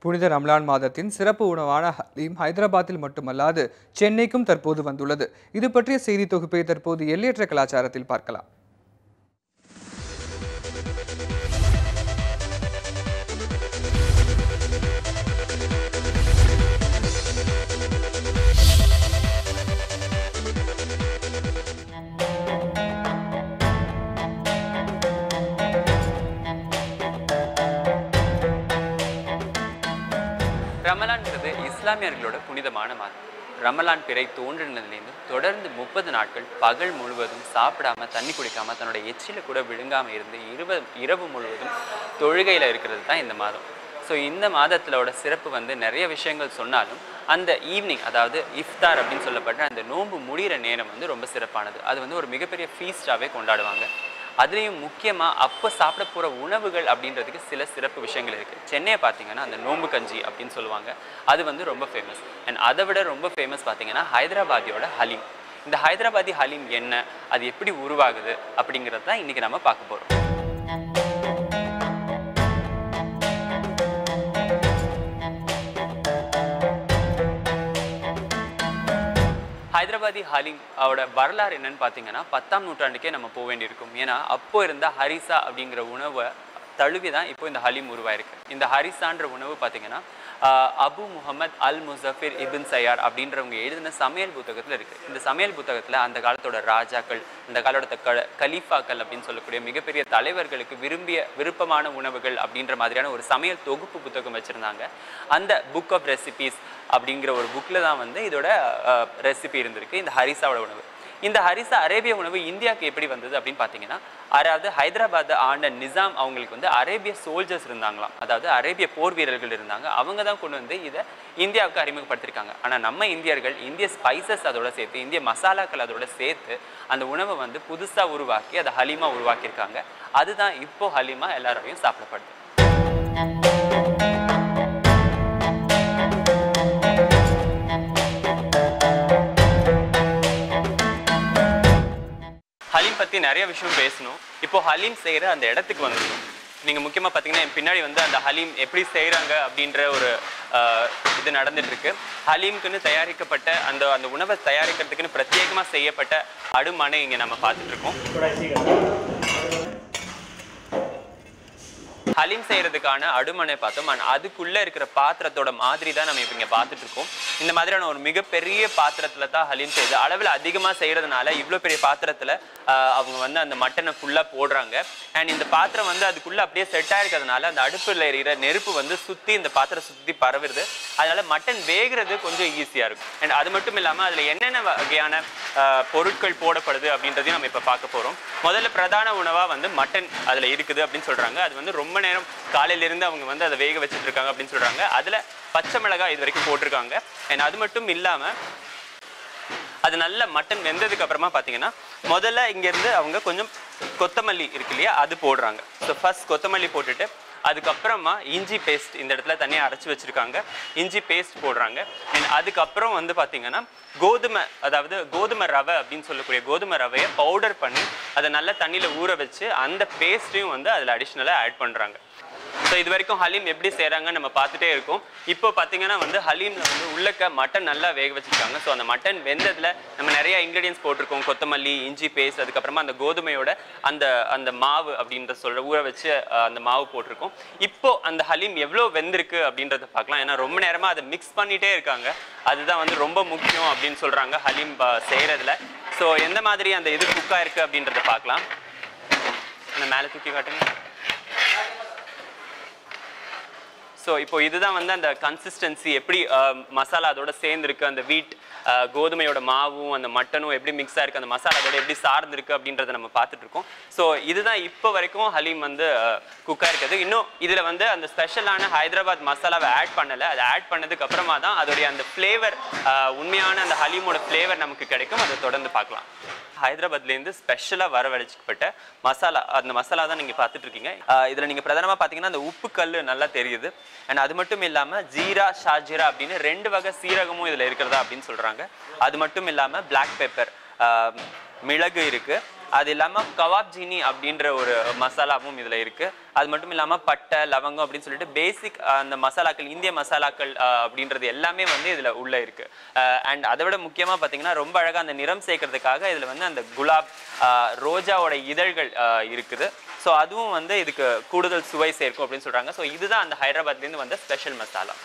புனித ரம்லான் மாதத்தின் சிறப்பு உணவான ஹலீம் ஹைதராபாத்தில் மட்டுமல்லாது சென்னைக்கும் தற்போது வந்துள்ளது. இது பற்றிய செய்தி தொகுப்பை தற்போது எல்லையற்ற கலாச்சாரத்தில் பார்க்கலாம். ரமலான்ங்கிறது இஸ்லாமியர்களோட புனிதமான மாதம். ரமலான் பிறை தோன்றினதுலேருந்து தொடர்ந்து 30 நாட்கள் பகல் முழுவதும் சாப்பிடாம தண்ணி குடிக்காம தன்னோட எச்சில கூட விழுங்காம இருந்து இரவு முழுவதும் தொழுகையில் இருக்கிறது தான் இந்த மாதம். ஸோ இந்த மாதத்திலோட சிறப்பு நிறைய விஷயங்கள் சொன்னாலும் அந்த ஈவினிங், அதாவது இஃப்தார் அப்படின்னு சொல்லப்பட்ட அந்த நோன்பு முடிகிற நேரம் ரொம்ப சிறப்பானது. அது ஒரு மிகப்பெரிய ஃபீஸ்டாகவே கொண்டாடுவாங்க. அதுலேயும் முக்கியமாக அப்போ சாப்பிட போகிற உணவுகள் அப்படின்றதுக்கு சில சிறப்பு விஷயங்கள் இருக்குது. சென்னையை பார்த்தீங்கன்னா அந்த நோம்பு கஞ்சி அப்படின்னு சொல்லுவாங்க, அது ரொம்ப ஃபேமஸ். அண்ட் அதை விட ரொம்ப ஃபேமஸ் பார்த்தீங்கன்னா ஹைதராபாதியோட ஹலீம். இந்த ஹைதராபாதி ஹலீம் என்ன, அது எப்படி உருவாகுது அப்படிங்கிறது தான் இன்றைக்கி நம்ம பார்க்க போகிறோம். ஹைதராபாதி ஹலீம் அவரோட வரலாறு என்னன்னு பார்த்தீங்கன்னா 10ஆம் நூற்றாண்டுக்கே நம்ம போக வேண்டியிருக்கும். ஏன்னா அப்போ இருந்த ஹரிசா அப்படிங்கிற உணவை தழுவி தான் இப்போ இந்த ஹலீம் உருவாயிருக்கு. இந்த ஹரிசான்ற உணவு பார்த்தீங்கன்னா அபு முஹம்மத் அல் முசஃபிர் இபின் சையார் அப்படின்றவங்க எழுதின சமையல் புத்தகத்தில் இருக்குது. இந்த சமையல் புத்தகத்தில் அந்த காலத்தோட ராஜாக்கள், அந்த காலத்தோட கலீஃபாக்கள் அப்படின்னு சொல்லக்கூடிய மிகப்பெரிய தலைவர்களுக்கு விருப்பமான உணவுகள் அப்படின்ற மாதிரியான ஒரு சமையல் தொகுப்பு புத்தகம் வச்சுருந்தாங்க. அந்த புக் ஆஃப் ரெசிபீஸ் அப்படிங்கிற ஒரு புக்கில் தான் இதோட ரெசிபி இருந்திருக்கு, இந்த ஹரிசாவோட உணவு. இந்த ஹரிசா அரேபிய உணவு இந்தியாவுக்கு எப்படி வந்தது அப்படின்னு பார்த்தீங்கன்னா, அதாவது ஹைதராபாத்தை ஆண்ட நிசாம் அவங்களுக்கு அரேபிய சோல்ஜர்ஸ் இருந்தாங்களாம், அதாவது அரேபிய போர் வீரர்கள் இருந்தாங்க. அவங்க தான் கொண்டு இதை இந்தியாவுக்கு அறிமுகப்படுத்திருக்காங்க. ஆனால் நம்ம இந்தியர்கள் இந்திய ஸ்பைசஸ் அதோட சேர்த்து, இந்திய மசாலாக்கள் அதோட சேர்த்து அந்த உணவை புதுசாக உருவாக்கி அதை ஹலீமா உருவாக்கியிருக்காங்க. அதுதான் இப்போ ஹலீமா எல்லாரையும் சாப்பிடப்படுது. ஹலீம் பற்றி நிறைய விஷயம் பேசணும். இப்போ ஹலீம் செய்கிற அந்த இடத்துக்கு வந்துடும். நீங்கள் முக்கியமாக பார்த்தீங்கன்னா என் பின்னாடி அந்த ஹலீம் எப்படி செய்கிறாங்க அப்படின்ற ஒரு இது நடந்துட்டுருக்கு. ஹலீம்க்குன்னு தயாரிக்கப்பட்ட அந்த உணவை தயாரிக்கிறதுக்குன்னு பிரத்யேகமாக செய்யப்பட்ட அடுமனை இங்கே நம்ம பார்த்துட்ருக்கோம். ஹலீம் செய்கிறதுக்கான அடுமனை பார்த்தோம். அதுக்குள்ளே இருக்கிற பாத்திரத்தோட மாதிரி தான் நம்ம இப்போ இங்கே பார்த்துட்டு இருக்கோம். இந்த மாதிரியான ஒரு மிகப்பெரிய பாத்திரத்தில் தான் ஹலீம் செய்யுது. அளவில் அதிகமாக செய்கிறதுனால இவ்வளோ பெரிய பாத்திரத்தில் அவங்க அந்த மட்டனை ஃபுல்லாக போடுறாங்க. அண்ட் இந்த பாத்திரம் அதுக்குள்ளே அப்படியே செட் ஆகிருக்கிறதுனால அந்த அடுப்பில் எறிகிற நெருப்பு சுற்றி இந்த பாத்திரம் சுற்றி பரவுறது. அதனால் மட்டன் வேகிறது கொஞ்சம் ஈஸியாக இருக்கும். அண்ட் அது மட்டும் இல்லாமல் அதில் என்னென்ன வகையான பொருட்கள் போடப்படுது அப்படின்றதையும் நம்ம இப்போ பார்க்க போகிறோம். முதல்ல பிரதான உணவாக மட்டன் அதில் இருக்குது அப்படின்னு சொல்கிறாங்க. அது ரொம்ப நேரம் காலையிலிருந்து அவங்க அதை வேக வச்சுட்டு இருக்காங்க அப்படின்னு சொல்கிறாங்க. அதில் பச்சை மிளகாய் இது வரைக்கும் போட்டிருக்காங்க. அண்ட் அது மட்டும் இல்லாமல் அது நல்ல மட்டன் வெந்ததுக்கு அப்புறமா பார்த்தீங்கன்னா முதல்ல இங்கேருந்து அவங்க கொஞ்சம் கொத்தமல்லி இருக்கு இல்லையா, அது போடுறாங்க. ஸோ ஃபர்ஸ்ட் கொத்தமல்லி போட்டுட்டு அதுக்கப்புறமா இஞ்சி பேஸ்ட் இந்த இடத்துல தனியாக அரைச்சி வச்சுருக்காங்க, இஞ்சி பேஸ்ட் போடுறாங்க. அண்ட் அதுக்கப்புறம் பார்த்தீங்கன்னா கோதுமை ரவை அப்படின்னு சொல்லக்கூடிய கோதுமை ரவையை பவுடர் பண்ணி அதை நல்லா தண்ணியில் ஊற வச்சு அந்த பேஸ்ட்டையும் அதில் அடிஷ்னலாக ஆட் பண்ணுறாங்க. ஸோ இது வரைக்கும் ஹலீம் எப்படி செய்கிறாங்கன்னு நம்ம பார்த்துட்டே இருக்கோம். இப்போ பார்த்தீங்கன்னா ஹலீமில் உள்ளக்க மட்டன் நல்லா வேக வச்சுருக்காங்க. ஸோ அந்த மட்டன் வெந்ததில் நம்ம நிறையா இன்க்ரீடியன்ஸ் போட்டிருக்கோம். கொத்தமல்லி, இஞ்சி பேஸ்ட், அதுக்கப்புறமா அந்த கோதுமையோட அந்த மாவு அப்படின்ற ஊற வச்சு அந்த மாவு போட்டிருக்கோம். இப்போ அந்த ஹலீம் எவ்வளோ வெந்திருக்கு அப்படின்றத பார்க்கலாம். ஏன்னா ரொம்ப நேரமாக அதை மிக்ஸ் பண்ணிகிட்டே இருக்காங்க. அதுதான் ரொம்ப முக்கியம் அப்படின்னு சொல்கிறாங்க ஹலீம் செய்கிறதுல. ஸோ எந்த மாதிரி அந்த இது குக்காக இருக்குது அப்படின்றத பார்க்கலாம். அந்த மேலே தூக்கி காட்டுங்க. ஸோ இப்போ இதுதான் அந்த கன்சிஸ்டன்சி எப்படி மசாலா அதோட சேர்ந்துருக்கு, அந்த வீட் கோதுமையோட மாவும் அந்த மட்டனும் எப்படி மிக்ஸ் ஆயிருக்கு, அந்த மசாலா அதோட எப்படி சார்ந்திருக்கு அப்படின்றத நம்ம பார்த்துட்டு இருக்கோம். ஸோ இதுதான் இப்போ வரைக்கும் ஹலீம் குக்காக இருக்குது. இன்னும் இதில் அந்த ஸ்பெஷலான ஹைதராபாத் மசாலாவை ஆட் பண்ணலை. அதை ஆட் பண்ணதுக்கு அப்புறமா தான் அதோடைய அந்த ஃப்ளேவர், உண்மையான அந்த ஹலீமோட ஃப்ளேவர் நமக்கு கிடைக்கும். அதை தொடர்ந்து பார்க்கலாம். ஹைதராபாத்லேருந்து ஸ்பெஷலாக வரவழைக்கப்பட்ட மசாலா, அந்த மசாலா தான் நீங்கள் பார்த்துட்டு இருக்கீங்க. இதில் நீங்கள் பிரதானமாக பார்த்தீங்கன்னா அந்த உப்பு கல் நல்லா தெரியுது. அண்ட் அது மட்டும் இல்லாமல் ஜீரா, ஷாஜீரா அப்படின்னு 2 வகை சீரகமும் இதில் இருக்கிறதா அப்படின்னு சொல்கிறாங்க. அது மட்டும் இல்லாமல் பிளாக் பெப்பர், மிளகு இருக்குது. அது இல்லாமல் கவாப் ஜீனி அப்படின்ற ஒரு மசாலாவும் இதில் இருக்குது. அது மட்டும் இல்லாமல் பட்டை லவங்கம் அப்படின்னு சொல்லிட்டு பேசிக் அந்த மசாலாக்கள், இந்திய மசாலாக்கள் அப்படின்றது எல்லாமே வந்து இதில் உள்ளே இருக்குது. அண்ட் அதை விட முக்கியமாக பார்த்தீங்கன்னா ரொம்ப அழகாக அந்த நிறம் சேர்க்கறதுக்காக இதில் வந்து அந்த குலாப் ரோஜாவோட இதழ்கள் இருக்குது. ஸோ அதுவும் வந்து இதுக்கு கூடுதல் சுவை சேர்க்கும் அப்படின்னு சொல்கிறாங்க. ஸோ இதுதான் அந்த ஹைதராபாத்லேருந்து வந்த ஸ்பெஷல் மசாலா.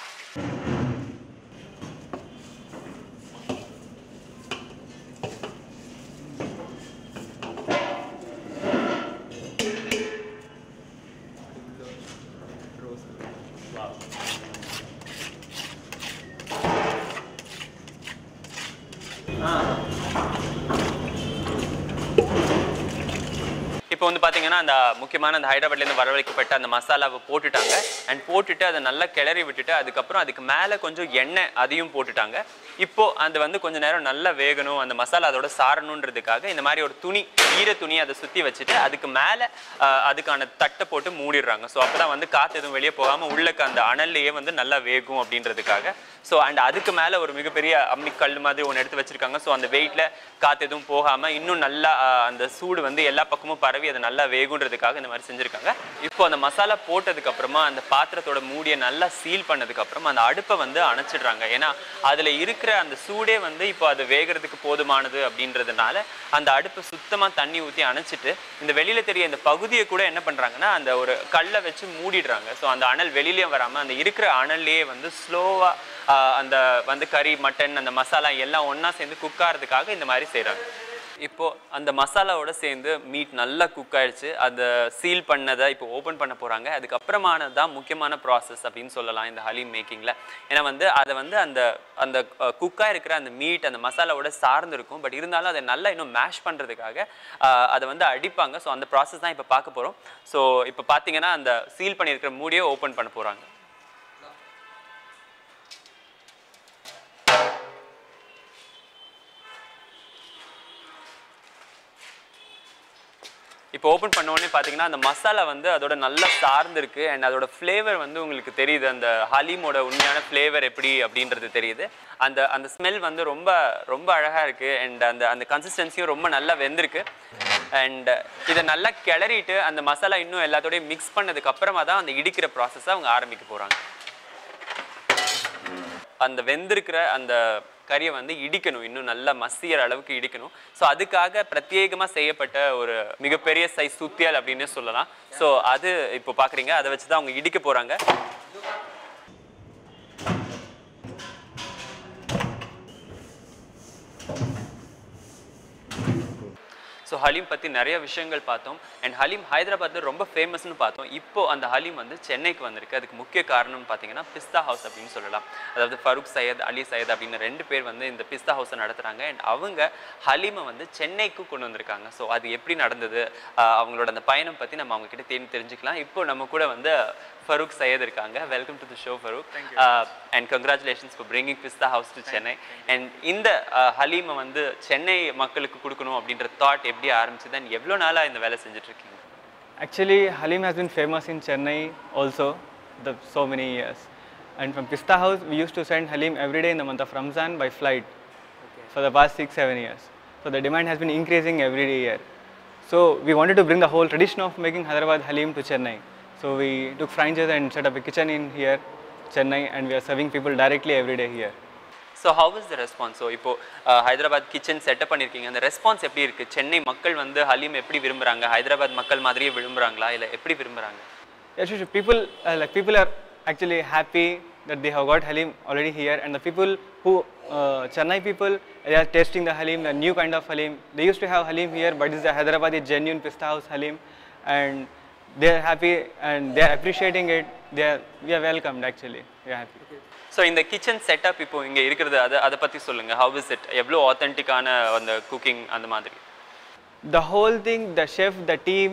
இப்போ வந்து பார்த்தீங்கன்னா அந்த முக்கியமான அந்த ஹைதராபாத்லேருந்து வரவழைக்கப்பட்ட அந்த மசாலாவை போட்டுட்டாங்க. அண்ட் போட்டுட்டு அதை நல்லா கிளறி விட்டுட்டு அதுக்கப்புறம் அதுக்கு மேலே கொஞ்சம் எண்ணெய் அதையும் போட்டுட்டாங்க. இப்போது அது வந்து கொஞ்சம் நேரம் நல்லா வேகணும், அந்த மசாலா அதோட சாரணுன்றதுக்காக இந்த மாதிரி ஒரு துணி, ஈர துணி அதை சுற்றி வச்சுட்டு அதுக்கு மேலே அதுக்கான தட்டை போட்டு மூடிடுறாங்க. ஸோ அப்போ தான் வந்து காற்று எதுவும் வெளியே போகாமல் உள்ளக்கு அந்த அனல்லையே வந்து நல்லா வேகும் அப்படின்றதுக்காக. ஸோ அண்ட் அதுக்கு மேலே ஒரு மிகப்பெரிய அம்மிக்கல் மாதிரி ஒன்று எடுத்து வச்சுருக்காங்க. ஸோ அந்த வெயிட்டில் காற்று எதுவும் போகாமல் இன்னும் நல்லா அந்த சூடு வந்து எல்லா பக்கமும் பரவி அது நல்லா வேகுன்றதுக்காக இந்த மாதிரி செஞ்சுருக்காங்க. இப்போ அந்த மசாலா போட்டதுக்கப்புறமா அந்த பாத்திரத்தோட மூடியை நல்லா சீல் பண்ணதுக்கப்புறமா அந்த அடுப்பை வந்து அணைச்சிடுறாங்க. ஏன்னா அதில் இருக்கிற அந்த சூடே வந்து இப்போ அது வேகிறதுக்கு போதுமானது அப்படின்றதுனால அந்த அடுப்பை சுத்தமாக தண்ணி ஊற்றி அணைச்சிட்டு இந்த வெளியில் தெரிய இந்த பகுதியை கூட என்ன பண்ணுறாங்கன்னா அந்த ஒரு கல்லை வச்சு மூடிடுறாங்க. ஸோ அந்த அனல் வெளியிலேயே வராமல் அந்த இருக்கிற அனல்லையே வந்து ஸ்லோவாக அந்த வந்து கறி, மட்டன், அந்த மசாலா எல்லாம் ஒன்றா சேர்ந்து குக் ஆகிறதுக்காக இந்த மாதிரி செய்கிறாங்க. இப்போது அந்த மசாலாவோட சேர்ந்து மீட் நல்லா குக் ஆயிடுச்சு. அதை சீல் பண்ணதை இப்போ ஓப்பன் பண்ண போகிறாங்க. அதுக்கப்புறமானது தான் முக்கியமான ப்ராசஸ் அப்படின்னு சொல்லலாம் இந்த ஹலீம் மேக்கிங்கில். ஏன்னா வந்து அதை வந்து அந்த அந்த குக்காக இருக்கிற அந்த மீட் அந்த மசாலாவோட சார்ந்திருக்கும். பட் இருந்தாலும் அதை நல்லா இன்னும் மேஷ் பண்ணுறதுக்காக அதை வந்து அடிப்பாங்க. ஸோ அந்த ப்ராசஸ் தான் இப்போ பார்க்க போகிறோம். ஸோ இப்போ பார்த்தீங்கன்னா அந்த சீல் பண்ணியிருக்கிற மூடியை ஓப்பன் பண்ண போகிறாங்க. இப்போ ஓப்பன் பண்ண உடனே பார்த்தீங்கன்னா அந்த மசாலா வந்து அதோட நல்லா சார்ந்திருக்கு. அண்ட் அதோட ஃப்ளேவர் வந்து உங்களுக்கு தெரியுது, அந்த ஹலீமோட உண்மையான ஃப்ளேவர் எப்படி அப்படின்றது தெரியுது. அந்த அந்த ஸ்மெல் வந்து ரொம்ப ரொம்ப அழகாக இருக்குது. அண்ட் அந்த அந்த கன்சிஸ்டன்சியும் ரொம்ப நல்லா வெந்திருக்கு. அண்ட் இதை நல்லா கிளறிட்டு அந்த மசாலா இன்னும் எல்லாத்தோடையும் மிக்ஸ் பண்ணதுக்கு அப்புறமா தான் அந்த இடிக்கிற ப்ராசஸை அவங்க ஆரம்பிக்க போகிறாங்க. அந்த வெந்திருக்கிற அந்த கறியை வந்து இடிக்கணும், இன்னும் நல்லா மசிகிற அளவுக்கு இடிக்கணும். ஸோ அதுக்காக பிரத்யேகமாக செய்யப்பட்ட ஒரு மிகப்பெரிய சைஸ் சுத்தியல் அப்படின்னு சொல்லலாம். ஸோ அது இப்போ பார்க்குறீங்க, அதை வச்சு தான் அவங்க இடிக்க போகிறாங்க. ஸோ ஹலீம் பற்றி நிறைய விஷயங்கள் பார்த்தோம். அண்ட் ஹலீம் ஹைதராபாத்தில் ரொம்ப ஃபேமஸ்னு பார்த்தோம். இப்போ அந்த ஹலீம் வந்து சென்னைக்கு வந்திருக்கு. அதுக்கு முக்கிய காரணம் பார்த்தீங்கன்னா பிஸ்தா ஹவுஸ் அப்படின்னு சொல்லலாம். அதாவது ஃபருக் சையத், அலி சையத் அப்படின்னு 2 பேர் வந்து இந்த பிஸ்தா ஹவுஸை நடத்துகிறாங்க. அண்ட் அவங்க ஹலீமை வந்து சென்னைக்கு கொண்டு வந்திருக்காங்க. ஸோ அது எப்படி நடந்தது, அவங்களோட அந்த பயணம் பற்றி நம்ம அவங்க கிட்ட தெரிஞ்சுக்கலாம். இப்போ நம்ம கூட வந்து ஃபருக் சையத் இருக்காங்க. Welcome to the show Farooq. And congratulations for bringing Pista house to Chennai. அண்ட் இந்த ஹலீமை வந்து சென்னை மக்களுக்கு கொடுக்கணும் அப்படின்ற தாட் எப்படி ஆரம்பிச்சது அண்ட் எவ்வளோ நாளாக இந்த வேலை செஞ்சுட்டு இருக்கீங்க? Actually, Halim has been famous in Chennai also so many years. And from Pista House, we used to send Halim every day in the month of Ramzan by flight for the past 6-7 years. So the demand has been increasing every year. So we wanted to bring the whole tradition of making Hyderabad Halim to Chennai. So we took franchise and set up a kitchen in here, Chennai, and we are serving people directly every day here. So how is the response? So இப்போது Hyderabad kitchen setup பண்ணியிருக்கீங்க, அந்த response எப்படி இருக்குது? சென்னை மக்கள் வந்து ஹலீம் எப்படி விரும்புகிறாங்க? ஹைதராபாத் மக்கள் மாதிரியே விரும்புகிறாங்களா இல்லை எப்படி விரும்புகிறாங்க? Yes, sure. People are actually happy that they have got Halim already here, and the people who Chennai people, they are tasting the Halim, the new kind of Halim. They used to have Halim here, but this is a Hyderabadi genuine Pista House Halim, and they are happy and they are appreciating it. We are welcomed actually. We are happy. So இந்த kitchen setup இப்போ இங்கே இருக்கிறது அதை பற்றி சொல்லுங்கள். How is it? எவ்வளோ ஆத்தென்டிக்கான அந்த cooking அந்த மாதிரி? The whole thing, the chef, the team,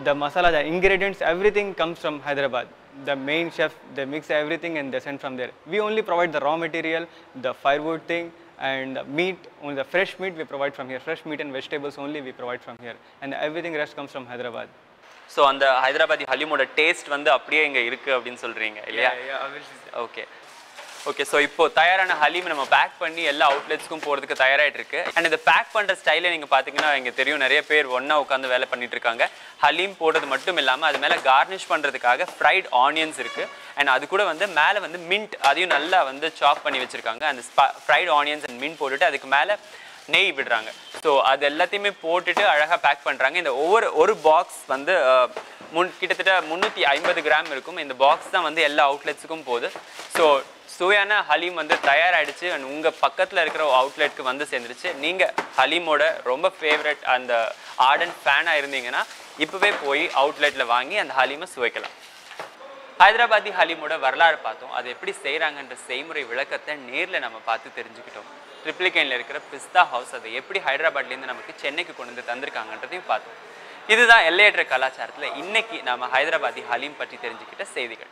the masala, the ingredients, everything comes from Hyderabad. The main chef, they mix everything and they send from there. We only provide the raw material, the firewood thing, and the meat, only the fresh meat we provide from here. Fresh meat and vegetables only we provide from here, and everything rest comes from Hyderabad. So அந்த Hyderabadi ஹலீமோட taste வந்து அப்படியே இங்கே இருக்குது அப்படின்னு சொல்கிறீங்க இல்லையா? Okay. Okay, so இப்போ தயாரான ஹலீம் நம்ம பேக் பண்ணி எல்லா அவுட்லெட்ஸ்க்கும் போகிறதுக்கு தயாராகிட்டு இருக்கு. அண்ட் இந்த பேக் பண்ணுற ஸ்டைலை நீங்கள் பார்த்தீங்கன்னா இங்கே தெரியும், நிறைய பேர் ஒன்றா உட்காந்து வேலை பண்ணிட்டு இருக்காங்க. ஹலீம் போடுறது மட்டும் இல்லாமல் அது மேலே கார்னிஷ் பண்ணுறதுக்காக ஃப்ரைட் ஆனியன்ஸ் இருக்குது. அண்ட் அது கூட வந்து மேலே வந்து மின்ட் அதையும் நல்லா வந்து சாப் பண்ணி வச்சுருக்காங்க. அந்த ஃப்ரைட் ஆனியன்ஸ் அண்ட் மின்ட் போட்டுட்டு அதுக்கு மேலே நெய் விடுறாங்க. ஸோ அது எல்லாத்தையுமே போட்டுட்டு அழகாக பேக் பண்ணுறாங்க. இந்த ஒரு பாக்ஸ் வந்து கிட்டத்தட்ட 350 கிராம் இருக்கும். இந்த பாக்ஸ் தான் வந்து எல்லா அவுட்லெட்ஸுக்கும் போகுது. ஸோ சுவையான ஹலீம் வந்து தயாராகிடுச்சு. அண்ட் உங்கள் பக்கத்தில் இருக்கிற அவுட்லெட்டுக்கு வந்து சேர்ந்துருச்சு. நீங்கள் ஹலீமோட ரொம்ப ஃபேவரட் அந்த ஆர்டன் ஃபேனாக இருந்தீங்கன்னா இப்போவே போய் அவுட்லெட்டில் வாங்கி அந்த ஹலீமை சுவைக்கலாம். ஹைதராபாதி ஹலீமோட வரலாறு பார்த்தோம். அது எப்படி செய்கிறாங்கன்ற செய்முறை விளக்கத்தை நேரில் நம்ம பார்த்து தெரிஞ்சுக்கிட்டோம். ட்ரிப்ளிகேனில் இருக்கிற பிஸ்தா ஹவுஸ் அதை எப்படி ஹைதராபாத்லேருந்து நமக்கு சென்னைக்கு கொண்டு வந்து தந்திருக்காங்கன்றதையும் பார்த்தோம். இதுதான் எல்லையற்ற கலாச்சாரத்தில் இன்னைக்கு நம்ம ஹைதராபாதி ஹலீம் பற்றி தெரிஞ்சுக்கிட்ட செய்திகள்.